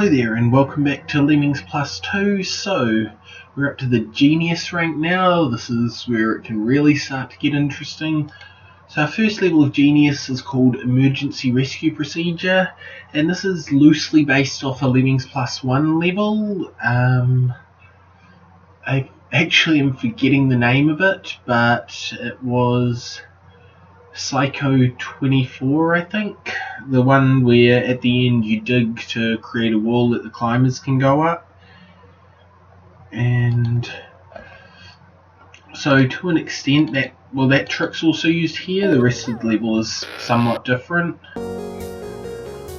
Hello there and welcome back to Lemmings Plus II. So, we're up to the Genius rank now. This is where it can really start to get interesting. So our first level of Genius is called Emergency Rescue Procedure, and this is loosely based off a Lemmings Plus I level. I actually am forgetting the name of it, but it was Psycho 24, I think. The one where at the end you dig to create a wall that the climbers can go up. And so to an extent that trick's also used here. The rest of the level is somewhat different.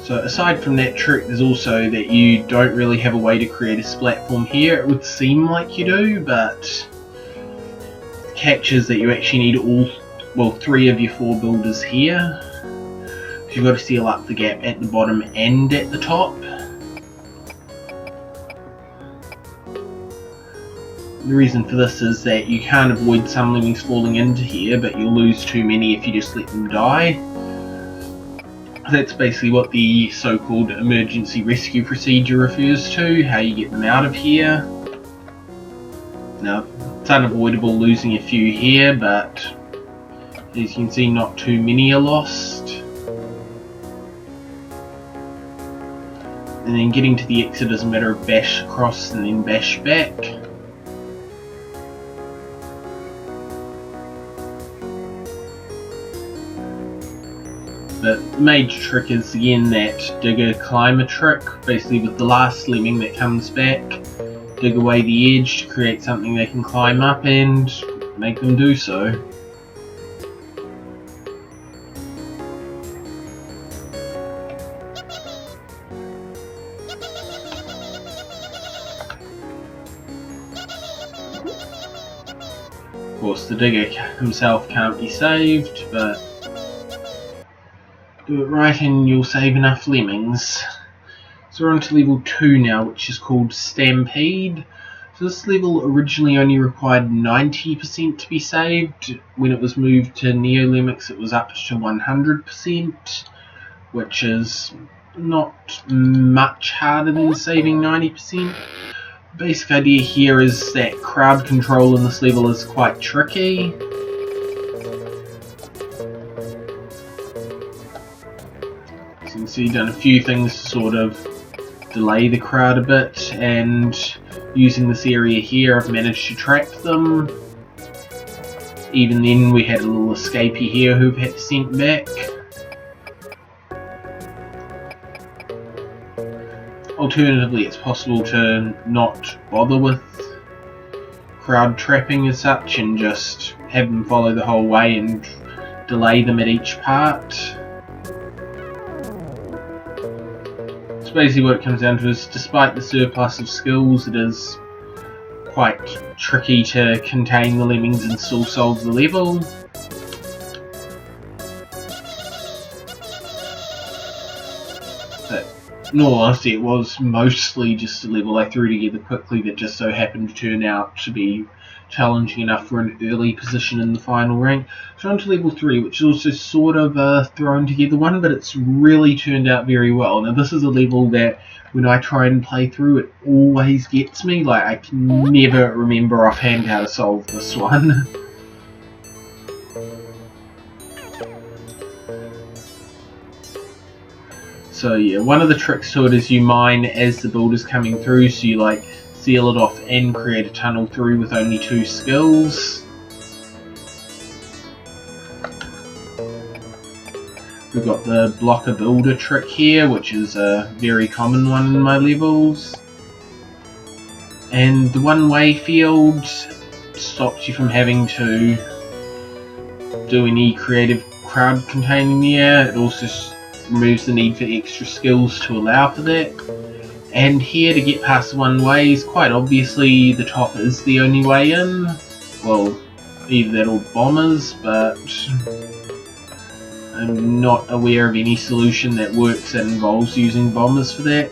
So aside from that trick, there's also that you don't really have a way to create a platform here. It would seem like you do, but the catch is that you actually need three of your four builders here. So you've got to seal up the gap at the bottom and at the top. The reason for this is that you can't avoid some lemmings falling into here, but you'll lose too many if you just let them die. That's basically what the so-called emergency rescue procedure refers to, how you get them out of here. Now, it's unavoidable losing a few here, but as you can see, not too many are lost. And then getting to the exit is a matter of bash across and then bash back. The major trick is again that digger climber trick, basically with the last lemming that comes back, dig away the edge to create something they can climb up and make them do so. Of course, the digger himself can't be saved, but do it right and you'll save enough lemmings. So we're on to level 2 now, which is called Stampede. So this level originally only required 90% to be saved. When it was moved to Neo Lemmings, it was up to 100%, which is not much harder than saving 90%. The basic idea here is that crowd control in this level is quite tricky. So you can see, done a few things to sort of delay the crowd a bit, and using this area here I've managed to trap them. Even then we had a little escapee here who've had to send back. Alternatively, it's possible to not bother with crowd trapping as such and just have them follow the whole way and delay them at each part. So basically what it comes down to is, despite the surplus of skills, it is quite tricky to contain the lemmings and still solve the level. But in all honesty, it was mostly just a level I threw together quickly that just so happened to turn out to be challenging enough for an early position in the final rank. So on to level 3, which is also sort of a thrown together one, but it's really turned out very well. Now this is a level that when I try and play through, it always gets me. Like, I can never remember offhand how to solve this one. So yeah, one of the tricks to it is you mine as the builder's coming through, so you like seal it off and create a tunnel through with only 2 skills. We've got the blocker builder trick here, which is a very common one in my levels. And the one-way field stops you from having to do any creative crowd containing there. It also removes the need for extra skills to allow for that. And here, to get past the one ways, quite obviously the top is the only way in. Well, either that or bombers, but I'm not aware of any solution that works that involves using bombers for that.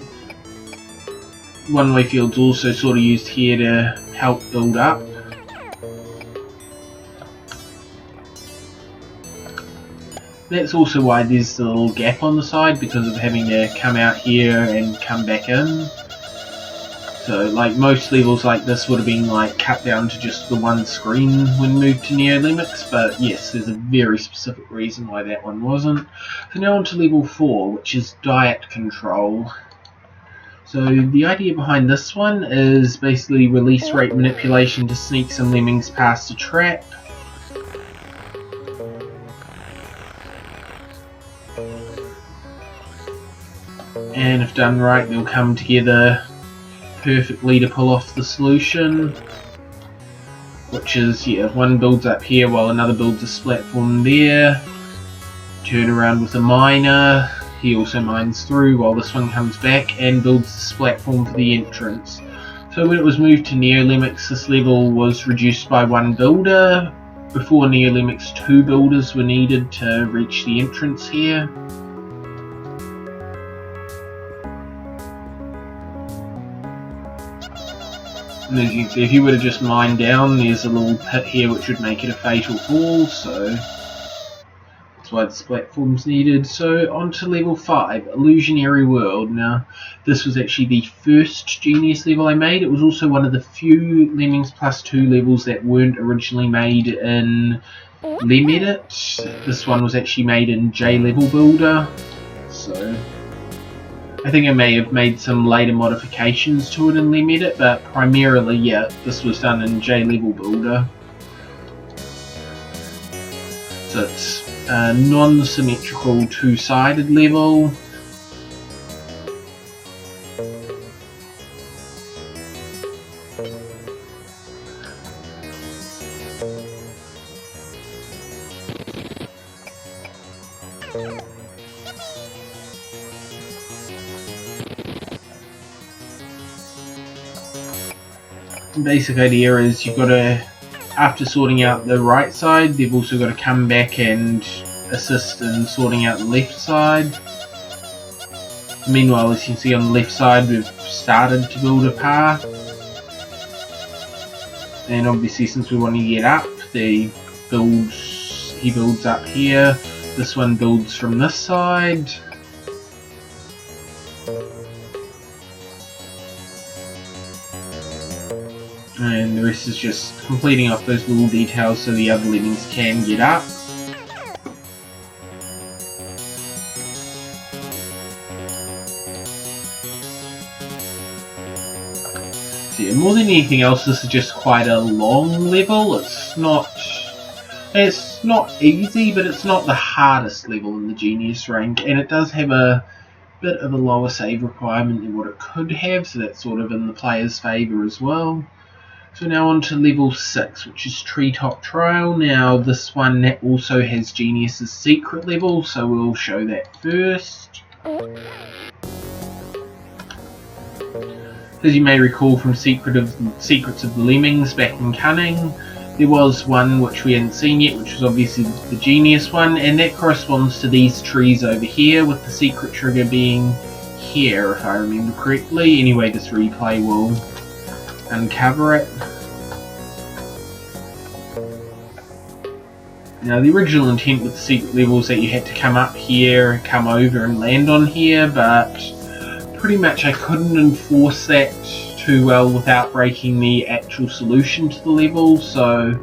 One-way field's also sort of used here to help build up. That's also why there's the little gap on the side, because of having to come out here and come back in. So like most levels like this would have been like cut down to just the one screen when moved to Lemmings, but yes, there's a very specific reason why that one wasn't. So now on to level 4, which is diet control. So the idea behind this one is basically release rate manipulation to sneak some lemmings past a trap. And if done right, they'll come together perfectly to pull off the solution, which is, yeah, one builds up here while another builds a platform there. Turn around with a miner, he also mines through while this one comes back and builds this platform for the entrance. So when it was moved to Lemmings, this level was reduced by one builder. Before Lemmings, 2 builders were needed to reach the entrance here. And as you can see, if you were to just mine down, there's a little pit here which would make it a fatal fall, so that's why this platform's needed. So on to level 5, Illusionary World. Now, this was actually the first Genius level I made. It was also one of the few Lemmings Plus II levels that weren't originally made in Lemedit. This one was actually made in J-Level Builder, so I think I may have made some later modifications to it in Lemedit, but primarily, yeah, this was done in J-Level Builder. So it's a non-symmetrical two-sided level. The basic idea is you've got to, after sorting out the right side, they've also got to come back and assist in sorting out the left side. Meanwhile, as you can see on the left side, we've started to build a path. And obviously, since we want to get up, he builds up here. This one builds from this side. And the rest is just completing off those little details so the other lemmings can get up. So yeah, more than anything else, this is just quite a long level. It's not easy, but it's not the hardest level in the Genius rank, and it does have a bit of a lower save requirement than what it could have, so that's sort of in the player's favour as well. So now on to level 6, which is Treetop Trial. Now this one also has Genius's secret level, so we'll show that first. As you may recall from Secrets of the Lemmings back in Cunning, there was one which we hadn't seen yet, which was obviously the Genius one, and that corresponds to these trees over here, with the secret trigger being here, if I remember correctly. Anyway, this replay will uncover it. Now, the original intent with the secret level was that you had to come up here, come over and land on here, but pretty much I couldn't enforce that too well without breaking the actual solution to the level, so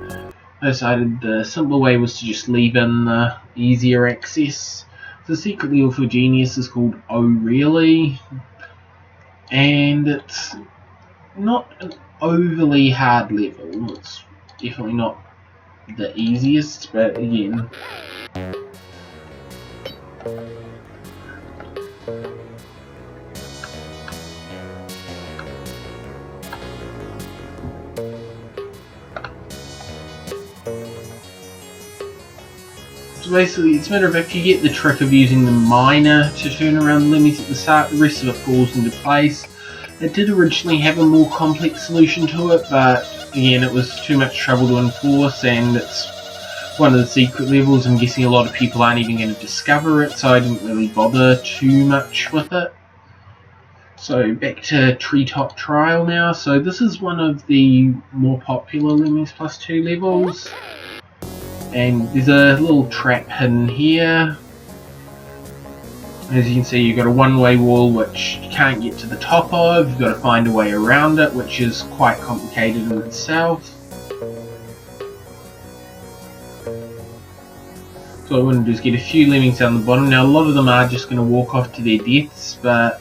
I decided the simpler way was to just leave in the easier access. The secret level for Genius is called Oh Really, and it's not an overly hard level. It's definitely not the easiest, but again, so basically it's a matter of if you get the trick of using the miner to turn around the lemmings at the start, the rest of it falls into place. It did originally have a more complex solution to it, but again, it was too much trouble to enforce, and it's one of the secret levels. I'm guessing a lot of people aren't even going to discover it, so I didn't really bother too much with it. So back to Treetop Trial now. So this is one of the more popular Lemmings Plus II levels. And there's a little trap hidden here. As you can see, you've got a one-way wall which you can't get to the top of. You've got to find a way around it, which is quite complicated in itself. So what I want to do is get a few lemmings down the bottom. Now a lot of them are just going to walk off to their deaths, but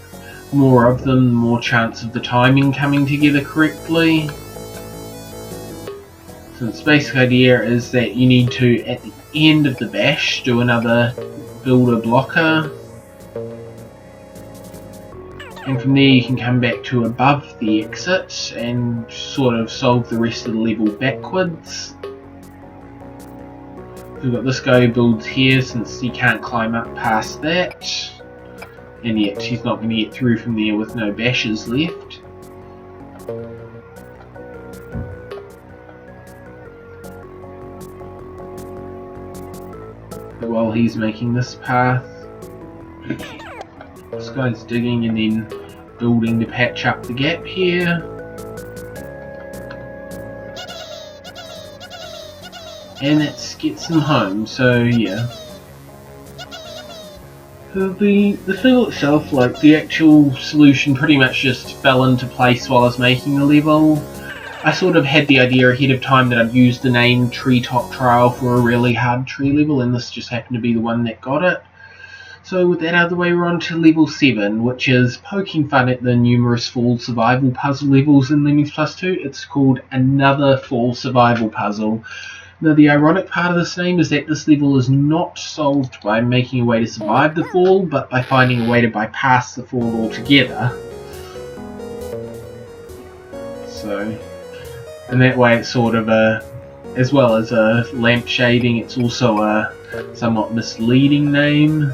more of them, the more chance of the timing coming together correctly. So the basic idea is that you need to, at the end of the bash, do another builder blocker. And from there you can come back to above the exit and sort of solve the rest of the level backwards. We've got this guy who builds here since he can't climb up past that. And yet he's not going to get through from there with no bashes left. But while he's making this path, this guy's digging and then building to patch up the gap here. And that gets them home, so yeah. So the fill itself, like the actual solution, pretty much just fell into place while I was making the level. I sort of had the idea ahead of time that I'd use the name Treetop Trial for a really hard tree level, and this just happened to be the one that got it. So with that out of the way, we're on to level 7, which is poking fun at the numerous fall survival puzzle levels in Lemmings Plus II. It's called Another Fall Survival Puzzle. Now the ironic part of this name is that this level is not solved by making a way to survive the fall, but by finding a way to bypass the fall altogether. So, in that way it's sort of a, as well as a lamp shading, it's also a somewhat misleading name.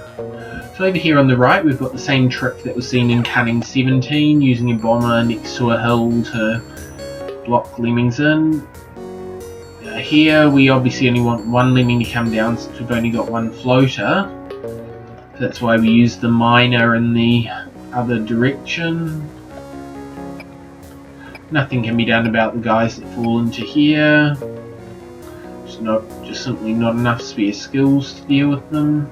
So over here on the right we've got the same trick that was seen in Cunning 17, using a bomber next to a hill to block lemmings in. Here we obviously only want one lemming to come down since we've only got one floater. So that's why we use the miner in the other direction. Nothing can be done about the guys that fall into here. Just simply not enough spare skills to deal with them.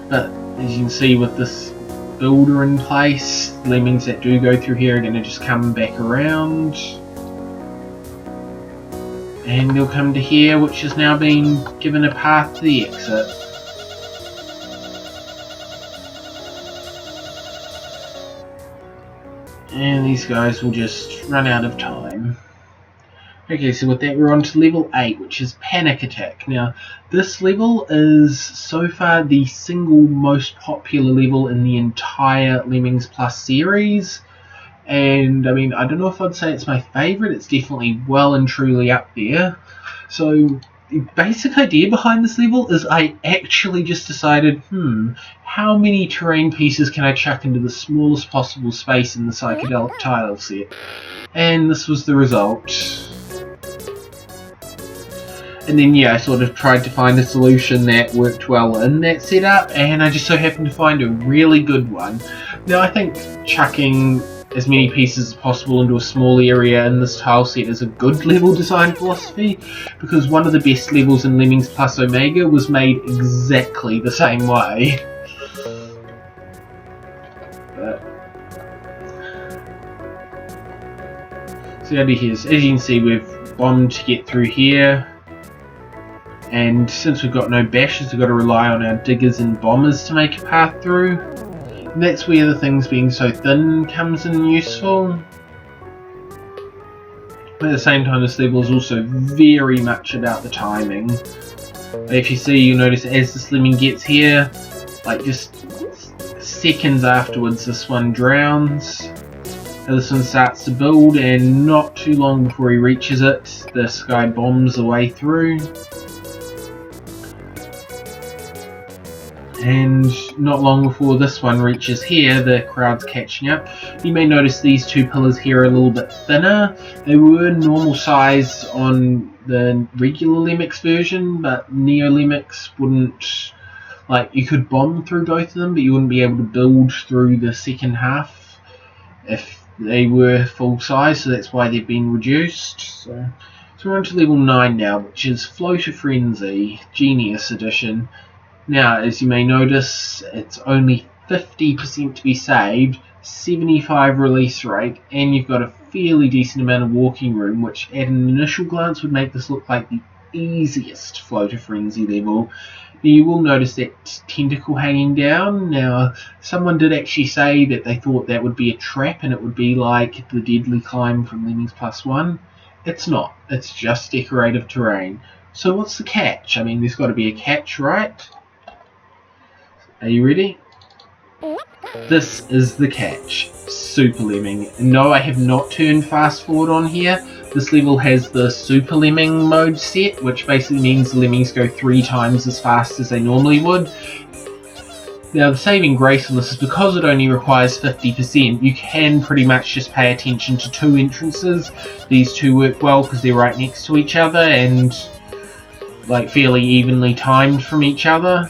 But as you can see with this builder in place, lemmings that do go through here are going to just come back around. And they'll come to here, which has now been given a path to the exit. And these guys will just run out of time. Okay, so with that we're on to level 8, which is Panic Attack. Now, this level is so far the single most popular level in the entire Lemmings Plus series. And I mean, I don't know if I'd say it's my favourite, it's definitely well and truly up there. So the basic idea behind this level is I actually just decided, how many terrain pieces can I chuck into the smallest possible space in the psychedelic tile set? And this was the result. And then yeah, I sort of tried to find a solution that worked well in that setup, and I just so happened to find a really good one. Now I think chucking as many pieces as possible into a small area in this tile set is a good level design philosophy, because one of the best levels in Lemmings Plus Omega was made exactly the same way. So the idea is, as you can see, we've bombed to get through here, and since we've got no bashes, we've got to rely on our diggers and bombers to make a path through. And that's where the things being so thin comes in useful. But at the same time, this level is also very much about the timing. If you see, you'll notice as this lemming gets here, like just seconds afterwards, this one drowns. And this one starts to build, and not too long before he reaches it, this guy bombs the way through. And not long before this one reaches here, the crowd's catching up. You may notice these two pillars here are a little bit thinner. They were normal size on the regular Lemmings version, but Neo Lemmings wouldn't, like, you could bomb through both of them, but you wouldn't be able to build through the second half if they were full size, so that's why they've been reduced. So So we're on to level 9 now, which is Floater-Frenzy, Genius Edition. Now, as you may notice, it's only 50% to be saved, 75 release rate, and you've got a fairly decent amount of walking room, which at an initial glance would make this look like the easiest Floater-Frenzy level. Now, you will notice that tentacle hanging down. Now, someone did actually say that they thought that would be a trap and it would be like the Deadly Climb from Lemmings Plus I. It's not. It's just decorative terrain. So what's the catch? I mean, there's got to be a catch, right? Are you ready? This is the catch. Super Lemming. No, I have not turned fast forward on here. This level has the Super Lemming mode set, which basically means the lemmings go 3 times as fast as they normally would. Now, the saving grace on this is because it only requires 50%, you can pretty much just pay attention to 2 entrances. These 2 work well because they're right next to each other and like fairly evenly timed from each other.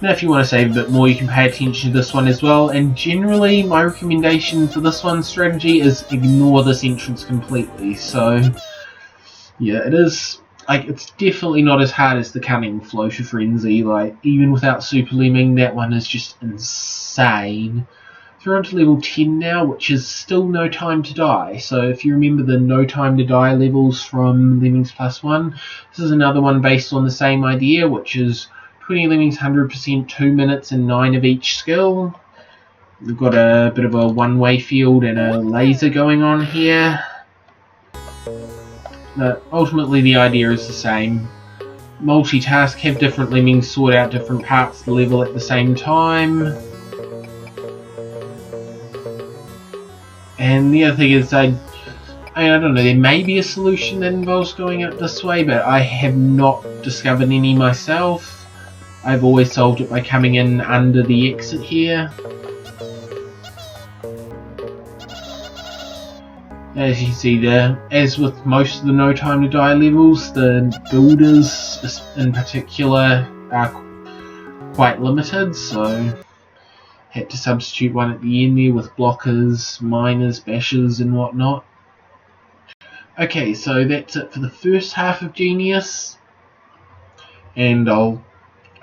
Now, if you want to save a bit more, you can pay attention to this one as well, and generally my recommendation for this one's strategy is ignore this entrance completely. So yeah, it is, like, it's definitely not as hard as the cunning Floater-Frenzy. Like, even without Super Lemming, that one is just insane. So we're on to level 10 now, which is still No Time to Die. So if you remember the No Time to Die levels from Lemmings Plus I, this is another one based on the same idea, which is 20 lemmings, 100%, 2 minutes, and 9 of each skill. We've got a bit of a one-way field and a laser going on here. But ultimately the idea is the same. Multitask, have different lemmings sort out different parts of the level at the same time. And the other thing is, I don't know, there may be a solution that involves going up this way, but I have not discovered any myself. I've always solved it by coming in under the exit here. As you can see there, as with most of the No Time to Die levels, the builders in particular are quite limited, so had to substitute one at the end there with blockers, miners, bashers and whatnot. Okay, so that's it for the first half of Genius, and I'll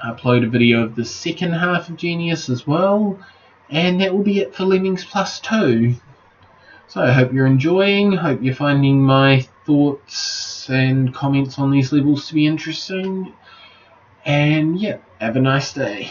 upload a video of the second half of Genius as well, and that will be it for Lemmings Plus II. So I hope you're enjoying, hope you're finding my thoughts and comments on these levels to be interesting, and yeah, have a nice day.